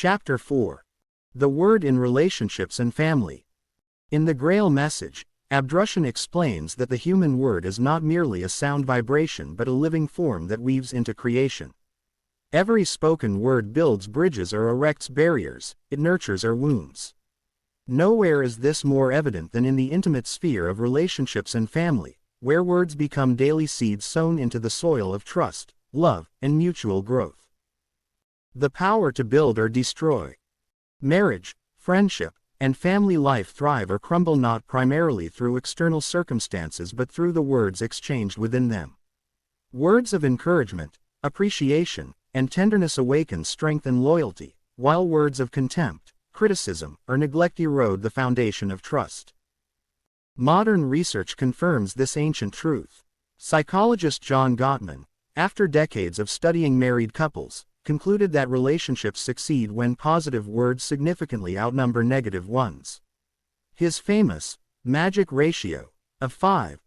Chapter 4. The Word in Relationships and Family. In the Grail Message, Abdrushan explains that the human word is not merely a sound vibration but a living form that weaves into creation. Every spoken word builds bridges or erects barriers, it nurtures or wounds. Nowhere is this more evident than in the intimate sphere of relationships and family, where words become daily seeds sown into the soil of trust, love, and mutual growth. The power to build or destroy. Marriage, friendship, and family life thrive or crumble not primarily through external circumstances but through the words exchanged within them. Words of encouragement, appreciation, and tenderness awaken strength and loyalty, while words of contempt, criticism, or neglect erode the foundation of trust. Modern research confirms this ancient truth. Psychologist John Gottman, after decades of studying married couples, concluded that relationships succeed when positive words significantly outnumber negative ones. His famous magic ratio of 5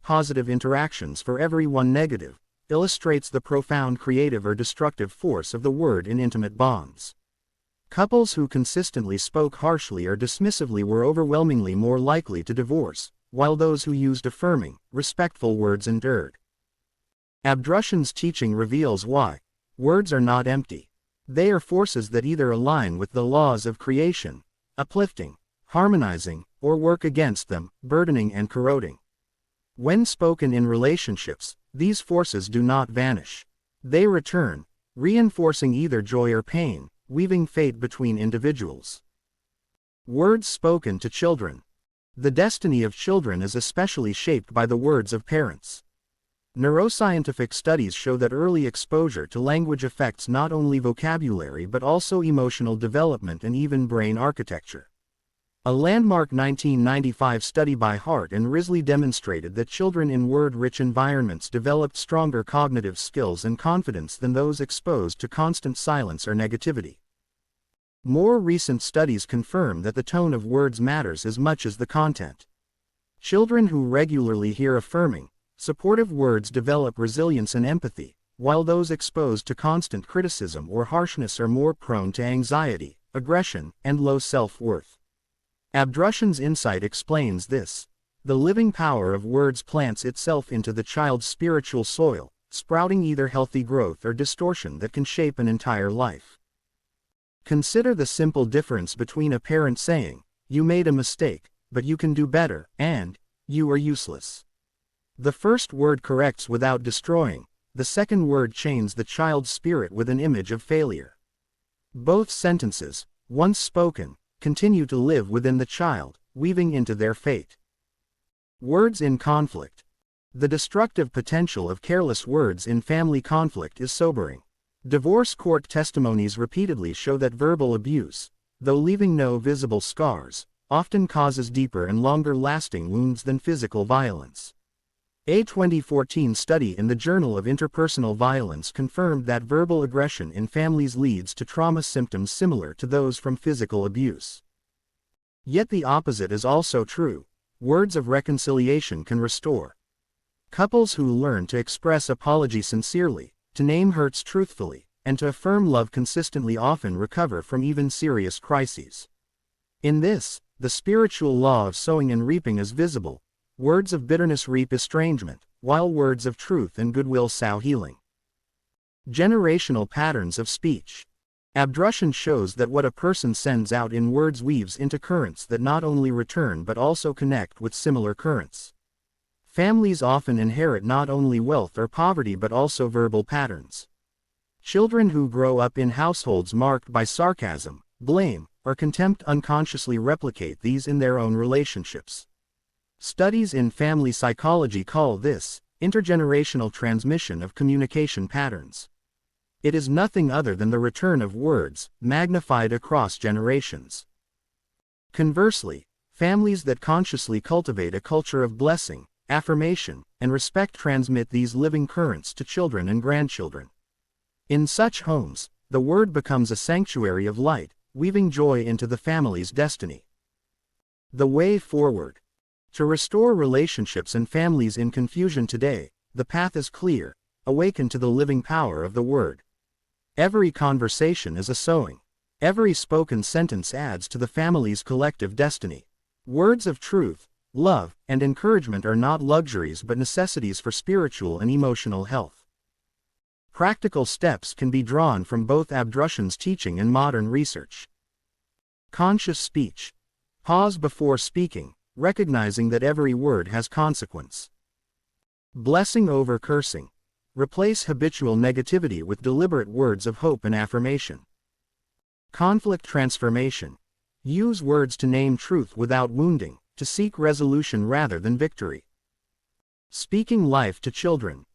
positive interactions for every 1 negative illustrates the profound creative or destructive force of the word in intimate bonds. Couples who consistently spoke harshly or dismissively were overwhelmingly more likely to divorce, while those who used affirming, respectful words endured. Abdrushan's teaching reveals why. Words are not empty. They are forces that either align with the laws of creation, uplifting, harmonizing, or work against them, burdening and corroding. When spoken in relationships, these forces do not vanish. They return, reinforcing either joy or pain, weaving fate between individuals. Words spoken to children. The destiny of children is especially shaped by the words of parents. Neuroscientific studies show that early exposure to language affects not only vocabulary but also emotional development and even brain architecture. A landmark 1995 study by Hart and Risley demonstrated that children in word-rich environments developed stronger cognitive skills and confidence than those exposed to constant silence or negativity. More recent studies confirm that the tone of words matters as much as the content. Children who regularly hear affirming, supportive words develop resilience and empathy, while those exposed to constant criticism or harshness are more prone to anxiety, aggression, and low self-worth. Abdrushan's insight explains this. The living power of words plants itself into the child's spiritual soil, sprouting either healthy growth or distortion that can shape an entire life. Consider the simple difference between a parent saying, "You made a mistake, but you can do better," and "You are useless." The first word corrects without destroying, the second word chains the child's spirit with an image of failure. Both sentences, once spoken, continue to live within the child, weaving into their fate. Words in conflict. The destructive potential of careless words in family conflict is sobering. Divorce court testimonies repeatedly show that verbal abuse, though leaving no visible scars, often causes deeper and longer-lasting wounds than physical violence. A 2014 study in the Journal of Interpersonal Violence confirmed that verbal aggression in families leads to trauma symptoms similar to those from physical abuse. Yet the opposite is also true. Words of reconciliation can restore. Couples who learn to express apology sincerely, to name hurts truthfully, and to affirm love consistently often recover from even serious crises. In this, the spiritual law of sowing and reaping is visible. Words of bitterness reap estrangement, while words of truth and goodwill sow healing. Generational patterns of speech. Abdrushan shows that what a person sends out in words weaves into currents that not only return but also connect with similar currents. Families often inherit not only wealth or poverty but also verbal patterns. Children who grow up in households marked by sarcasm, blame, or contempt unconsciously replicate these in their own relationships. Studies in family psychology call this intergenerational transmission of communication patterns. It is nothing other than the return of words, magnified across generations. Conversely, families that consciously cultivate a culture of blessing, affirmation, and respect transmit these living currents to children and grandchildren. In such homes, the word becomes a sanctuary of light, weaving joy into the family's destiny. The way forward. To restore relationships and families in confusion today, the path is clear: awaken to the living power of the word. Every conversation is a sowing. Every spoken sentence adds to the family's collective destiny. Words of truth, love, and encouragement are not luxuries but necessities for spiritual and emotional health. Practical steps can be drawn from both Abdrushan's teaching and modern research. Conscious speech. Pause before speaking, recognizing that every word has consequence. Blessing over cursing. Replace habitual negativity with deliberate words of hope and affirmation. Conflict transformation. Use words to name truth without wounding, to seek resolution rather than victory. Speaking life to children.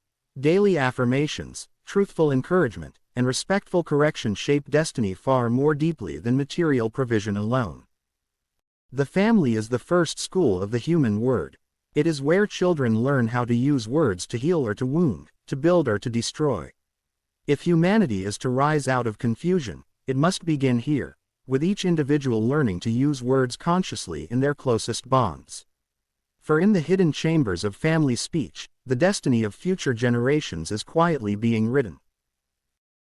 Daily affirmations, truthful encouragement, and respectful correction shape destiny far more deeply than material provision alone. The family is the first school of the human word. It is where children learn how to use words to heal or to wound, to build or to destroy. If humanity is to rise out of confusion, it must begin here, with each individual learning to use words consciously in their closest bonds. For in the hidden chambers of family speech, the destiny of future generations is quietly being written.